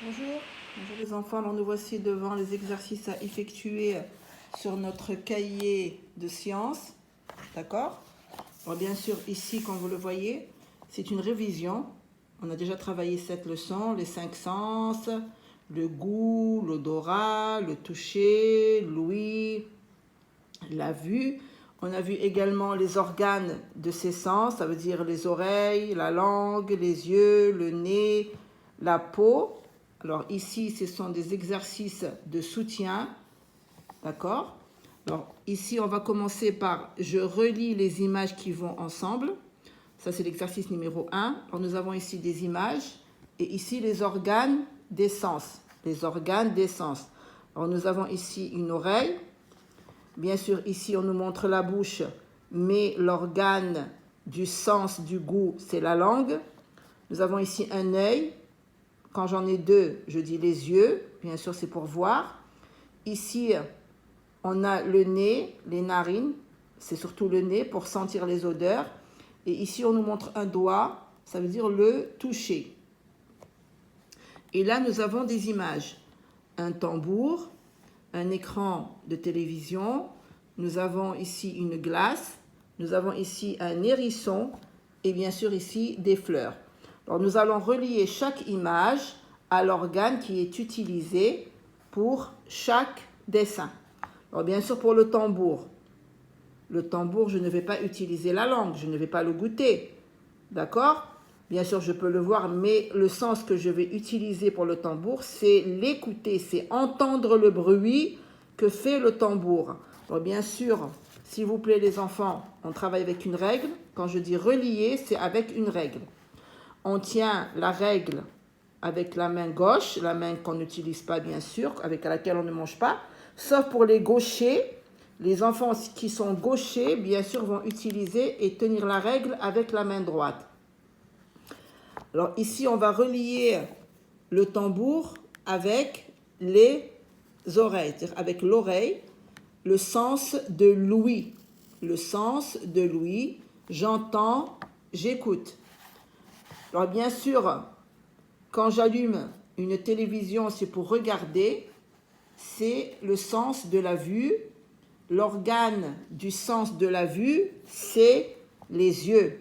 Bonjour, bonjour les enfants. Alors nous voici devant les exercices à effectuer sur notre cahier de sciences. D'accord? Alors bien sûr, ici, comme vous le voyez, c'est une révision. On a déjà travaillé cette leçon, les 5 sens, le goût, l'odorat, le toucher, l'ouïe, la vue. On a vu également les organes de ces sens, ça veut dire les oreilles, la langue, les yeux, le nez, la peau. Alors ici, ce sont des exercices de soutien, d'accord? Alors ici, on va commencer par je relis les images qui vont ensemble. Ça, c'est l'exercice numéro 1. Alors nous avons ici des images et ici les organes des sens. Les organes des sens. Alors nous avons ici une oreille. Bien sûr, ici, on nous montre la bouche, mais l'organe du sens, du goût, c'est la langue. Nous avons ici un œil. Quand j'en ai deux, je dis les yeux. Bien sûr, c'est pour voir. Ici, on a le nez, les narines. C'est surtout le nez pour sentir les odeurs. Et ici, on nous montre un doigt. Ça veut dire le toucher. Et là, nous avons des images. Un tambour, un écran de télévision, nous avons ici une glace, nous avons ici un hérisson et bien sûr ici des fleurs. Alors nous allons relier chaque image à l'organe qui est utilisé pour chaque dessin. Alors bien sûr pour le tambour, je ne vais pas utiliser la langue, je ne vais pas le goûter, d'accord? Bien sûr, je peux le voir, mais le sens que je vais utiliser pour le tambour, c'est l'écouter, c'est entendre le bruit que fait le tambour. Alors bien sûr, s'il vous plaît les enfants, on travaille avec une règle. Quand je dis relier, c'est avec une règle. On tient la règle avec la main gauche, la main qu'on n'utilise pas bien sûr, avec laquelle on ne mange pas, sauf pour les gauchers. Les enfants qui sont gauchers, bien sûr, vont utiliser et tenir la règle avec la main droite. Alors ici, on va relier le tambour avec les oreilles, c'est-à-dire avec l'oreille, le sens de l'ouïe. Le sens de l'ouïe, j'entends, j'écoute. Alors bien sûr, quand j'allume une télévision, c'est pour regarder, c'est le sens de la vue. L'organe du sens de la vue, c'est les yeux,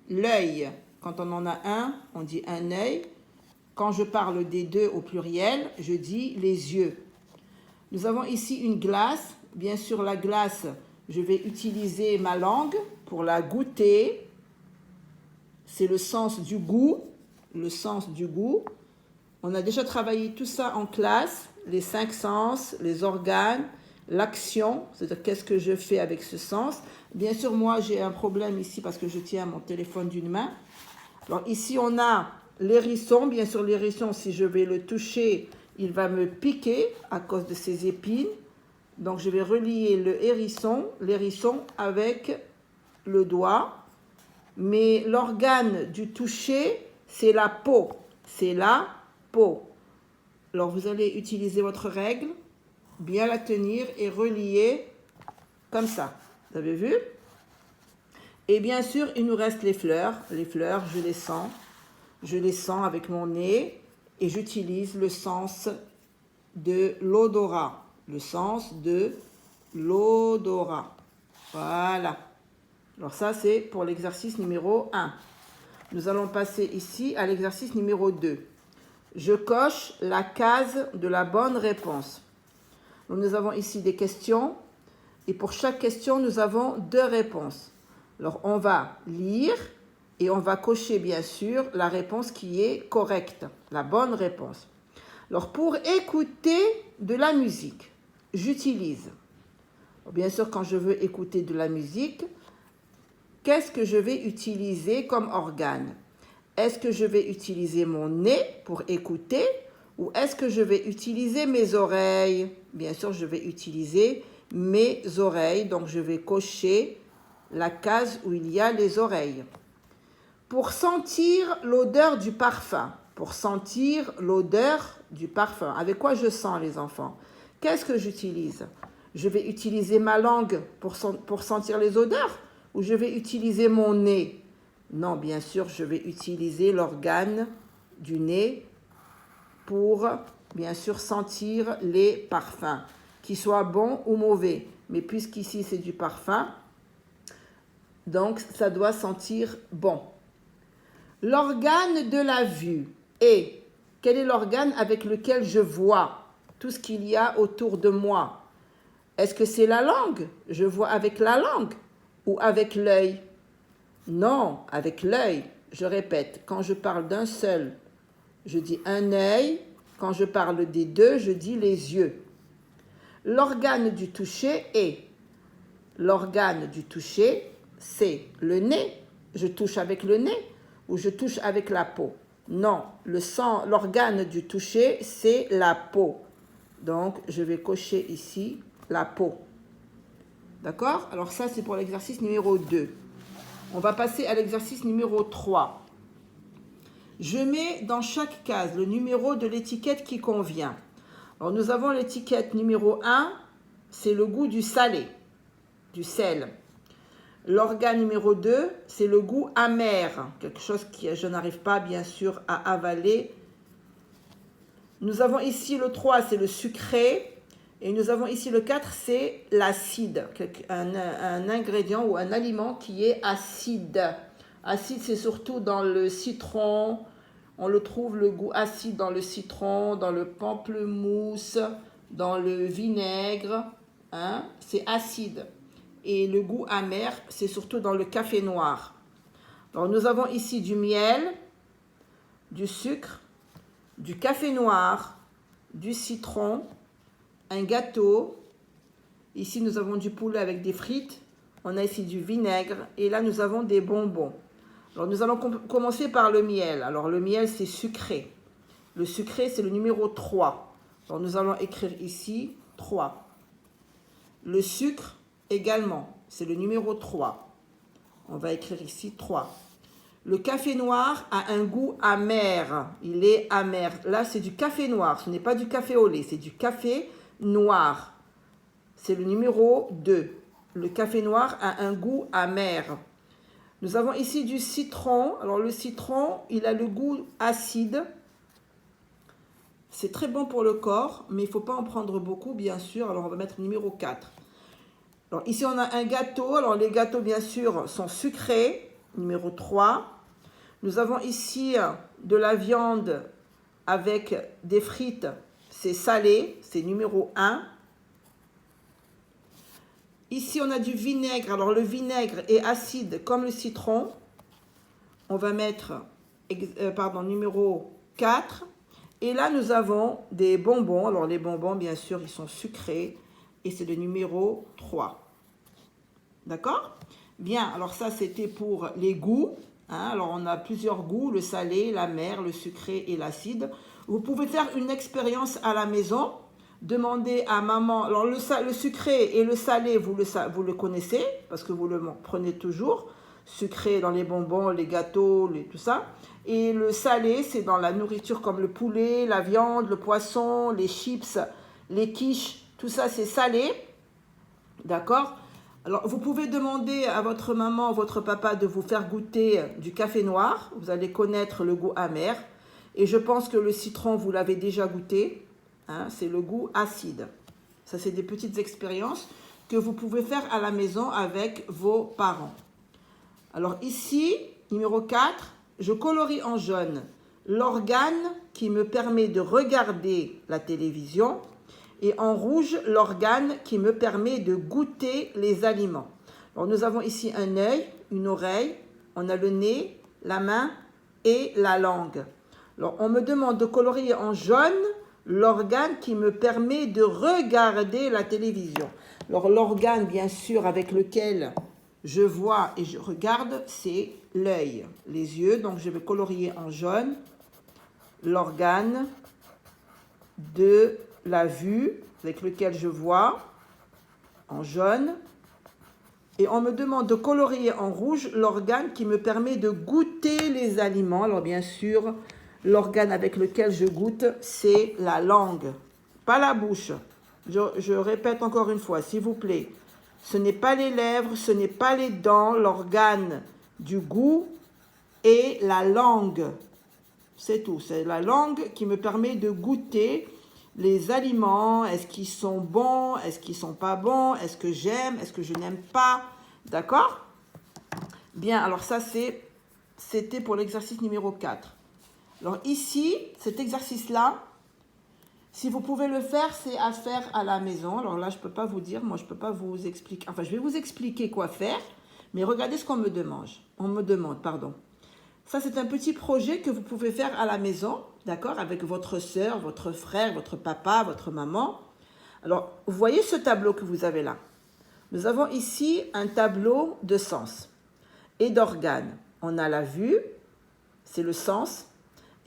l'œil. Quand on en a un, on dit un œil. Quand je parle des deux au pluriel, je dis les yeux. Nous avons ici une glace. Bien sûr, la glace, je vais utiliser ma langue pour la goûter. C'est le sens du goût. Le sens du goût. On a déjà travaillé tout ça en classe. Les 5 sens, les organes, l'action, c'est-à-dire qu'est-ce que je fais avec ce sens. Bien sûr, moi, j'ai un problème ici parce que je tiens mon téléphone d'une main. Alors ici, on a l'hérisson. Bien sûr, l'hérisson, si je vais le toucher, il va me piquer à cause de ses épines. Donc, je vais relier l'hérisson avec le doigt. Mais l'organe du toucher, c'est la peau. C'est la peau. Alors, vous allez utiliser votre règle, bien la tenir et relier comme ça. Vous avez vu? Et bien sûr, il nous reste les fleurs. Les fleurs, je les sens. Je les sens avec mon nez et j'utilise le sens de l'odorat. Le sens de l'odorat. Voilà. Alors ça, c'est pour l'exercice numéro 1. Nous allons passer ici à l'exercice numéro 2. Je coche la case de la bonne réponse. Donc, nous avons ici des questions et pour chaque question, nous avons 2 réponses. Alors, on va lire et on va cocher, bien sûr, la réponse qui est correcte, la bonne réponse. Alors, pour écouter de la musique, j'utilise, bien sûr, quand je veux écouter de la musique, qu'est-ce que je vais utiliser comme organe? Est-ce que je vais utiliser mon nez pour écouter ou est-ce que je vais utiliser mes oreilles? Bien sûr, je vais utiliser mes oreilles, donc je vais cocher la case où il y a les oreilles. Pour sentir l'odeur du parfum, avec quoi je sens les enfants? Qu'est-ce que j'utilise? Je vais utiliser ma langue pour sentir les odeurs ou je vais utiliser mon nez? Non, bien sûr, je vais utiliser l'organe du nez pour, bien sûr, sentir les parfums, qu'ils soient bons ou mauvais. Mais puisqu'ici, c'est du parfum, donc ça doit sentir bon. L'organe de la vue est, quel est l'organe avec lequel je vois tout ce qu'il y a autour de moi? Est-ce que c'est la langue? Je vois avec la langue ou avec l'œil? Non, avec l'œil. Je répète, quand je parle d'un seul, je dis un œil. Quand je parle des deux, je dis les yeux. L'organe du toucher est, l'organe du toucher, c'est le nez. Je touche avec le nez ou je touche avec la peau? Non, l'organe du toucher, c'est la peau. Donc, je vais cocher ici la peau. D'accord? Alors ça, c'est pour l'exercice numéro 2. On va passer à l'exercice numéro 3. Je mets dans chaque case le numéro de l'étiquette qui convient. Alors, nous avons l'étiquette numéro 1, c'est le goût du salé, du sel. L'organe numéro 2, c'est le goût amer, quelque chose que je n'arrive pas, bien sûr, à avaler. Nous avons ici le 3, c'est le sucré. Et nous avons ici le 4, c'est l'acide, un ingrédient ou un aliment qui est acide. Acide, c'est surtout dans le citron. On le trouve, le goût acide, dans le citron, dans le pamplemousse, dans le vinaigre. Hein? C'est acide. Et le goût amer, c'est surtout dans le café noir. Alors, nous avons ici du miel, du sucre, du café noir, du citron, un gâteau. Ici, nous avons du poulet avec des frites. On a ici du vinaigre. Et là, nous avons des bonbons. Alors, nous allons commencer par le miel. Alors, le miel, c'est sucré. Le sucré, c'est le numéro 3. Alors, nous allons écrire ici 3. Le sucre, également, c'est le numéro 3. On va écrire ici 3. Le café noir a un goût amer. Il est amer. Là, c'est du café noir. Ce n'est pas du café au lait. C'est du café noir. C'est le numéro 2. Le café noir a un goût amer. Nous avons ici du citron. Alors, le citron, il a le goût acide. C'est très bon pour le corps, mais il ne faut pas en prendre beaucoup, bien sûr. Alors, on va mettre numéro 4. Alors, ici, on a un gâteau. Alors, les gâteaux, bien sûr, sont sucrés. Numéro 3. Nous avons ici de la viande avec des frites. C'est salé. C'est numéro 1. Ici, on a du vinaigre. Alors, le vinaigre est acide comme le citron. On va mettre, numéro 4. Et là, nous avons des bonbons. Alors, les bonbons, bien sûr, ils sont sucrés. Et c'est le numéro 3. D'accord? Bien, alors ça, c'était pour les goûts. Hein? Alors, on a plusieurs goûts, le salé, l'amer, le sucré et l'acide. Vous pouvez faire une expérience à la maison. Demandez à maman. Alors, le sucré et le salé, vous le connaissez parce que vous le prenez toujours. Sucré dans les bonbons, les gâteaux, tout ça. Et le salé, c'est dans la nourriture comme le poulet, la viande, le poisson, les chips, les quiches. Tout ça, c'est salé. D'accord? Alors, vous pouvez demander à votre maman, votre papa de vous faire goûter du café noir. Vous allez connaître le goût amer. Et je pense que le citron, vous l'avez déjà goûté. Hein, c'est le goût acide. Ça, c'est des petites expériences que vous pouvez faire à la maison avec vos parents. Alors ici, numéro 4, je colorie en jaune l'organe qui me permet de regarder la télévision et en rouge l'organe qui me permet de goûter les aliments. Alors nous avons ici un œil, une oreille, on a le nez, la main et la langue. Alors on me demande de colorier en jaune l'organe qui me permet de regarder la télévision. Alors l'organe, bien sûr, avec lequel je vois et je regarde, c'est l'œil, les yeux. Donc je vais colorier en jaune l'organe de la vue avec lequel je vois en jaune. Et on me demande de colorier en rouge l'organe qui me permet de goûter les aliments. Alors bien sûr, l'organe avec lequel je goûte, c'est la langue, pas la bouche. Je répète encore une fois, s'il vous plaît. Ce n'est pas les lèvres, ce n'est pas les dents. L'organe du goût est la langue. C'est tout. C'est la langue qui me permet de goûter les aliments. Est-ce qu'ils sont bons? Est-ce qu'ils sont pas bons? Est-ce que j'aime? Est-ce que je n'aime pas? D'accord? Bien, alors ça, c'était pour l'exercice numéro 4. Alors ici, cet exercice-là, si vous pouvez le faire, c'est à faire à la maison. Alors là, je ne peux pas vous dire, moi, je ne peux pas vous expliquer. Enfin, je vais vous expliquer quoi faire, mais regardez ce qu'on me demande. On me demande, pardon. Ça, c'est un petit projet que vous pouvez faire à la maison, d'accord, avec votre soeur, votre frère, votre papa, votre maman. Alors, vous voyez ce tableau que vous avez là? Nous avons ici un tableau de sens et d'organes. On a la vue, c'est le sens,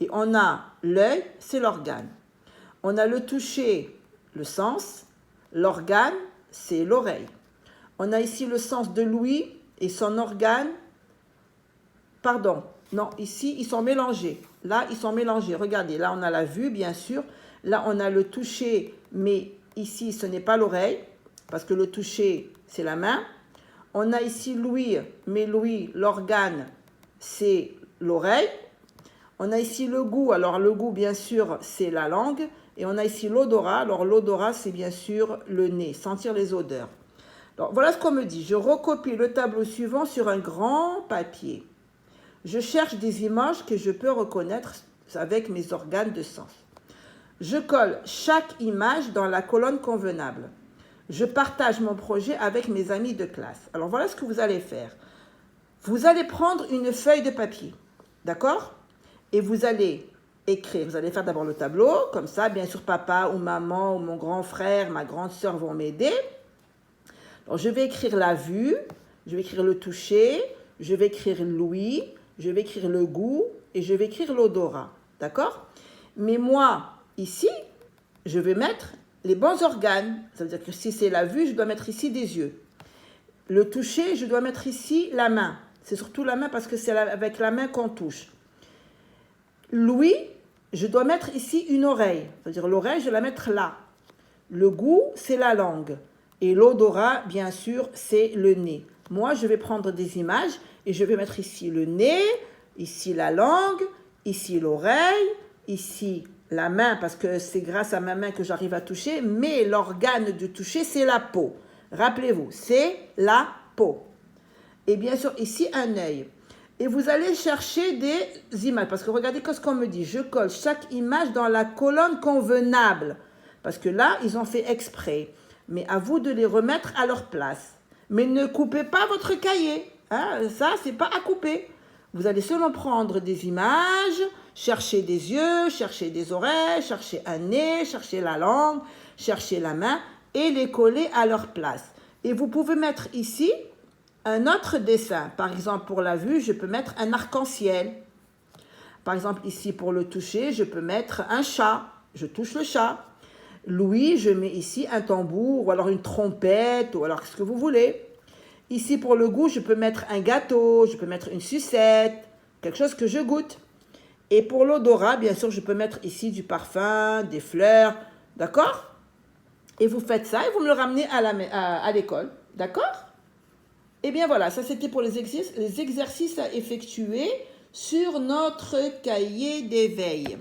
et on a l'œil, c'est l'organe. On a le toucher, le sens, l'organe, c'est l'oreille. On a ici le sens de l'ouïe et son organe. Pardon, non, ici, ils sont mélangés. Là, ils sont mélangés. Regardez, là, on a la vue, bien sûr. Là, on a le toucher, mais ici, ce n'est pas l'oreille, parce que le toucher, c'est la main. On a ici l'ouïe, mais l'ouïe, l'organe, c'est l'oreille. On a ici le goût. Alors, le goût, bien sûr, c'est la langue. Et on a ici l'odorat. Alors, l'odorat, c'est bien sûr le nez, sentir les odeurs. Alors, voilà ce qu'on me dit. Je recopie le tableau suivant sur un grand papier. Je cherche des images que je peux reconnaître avec mes organes de sens. Je colle chaque image dans la colonne convenable. Je partage mon projet avec mes amis de classe. Alors, voilà ce que vous allez faire. Vous allez prendre une feuille de papier, d'accord? Et vous allez écrire. Vous allez faire d'abord le tableau, comme ça, bien sûr, papa ou maman ou mon grand frère, ma grande sœur vont m'aider. Alors, je vais écrire la vue, je vais écrire le toucher, je vais écrire l'ouïe, je vais écrire le goût et je vais écrire l'odorat, d'accord? Mais moi, ici, je vais mettre les bons organes. Ça veut dire que si c'est la vue, je dois mettre ici des yeux. Le toucher, je dois mettre ici la main. C'est surtout la main parce que c'est avec la main qu'on touche. L'ouïe, je dois mettre ici une oreille. C'est-à-dire l'oreille, je vais la mettre là. Le goût, c'est la langue. Et l'odorat, bien sûr, c'est le nez. Moi, je vais prendre des images et je vais mettre ici le nez, ici la langue, ici l'oreille, ici la main, parce que c'est grâce à ma main que j'arrive à toucher, mais l'organe de toucher, c'est la peau. Rappelez-vous, c'est la peau. Et bien sûr, ici, un œil. Et vous allez chercher des images. Parce que regardez ce qu'on me dit. Je colle chaque image dans la colonne convenable. Parce que là, ils ont fait exprès. Mais à vous de les remettre à leur place. Mais ne coupez pas votre cahier. Hein? Ça, c'est pas à couper. Vous allez seulement prendre des images, chercher des yeux, chercher des oreilles, chercher un nez, chercher la langue, chercher la main et les coller à leur place. Et vous pouvez mettre ici un autre dessin. Par exemple, pour la vue, je peux mettre un arc-en-ciel. Par exemple, ici, pour le toucher, je peux mettre un chat. Je touche le chat. L'ouïe, je mets ici un tambour, ou alors une trompette, ou alors ce que vous voulez. Ici, pour le goût, je peux mettre un gâteau, je peux mettre une sucette, quelque chose que je goûte. Et pour l'odorat, bien sûr, je peux mettre ici du parfum, des fleurs, d'accord? Et vous faites ça et vous me le ramenez à l'école, d'accord? Et bien voilà, ça c'était pour les exercices à effectuer sur notre cahier d'éveil.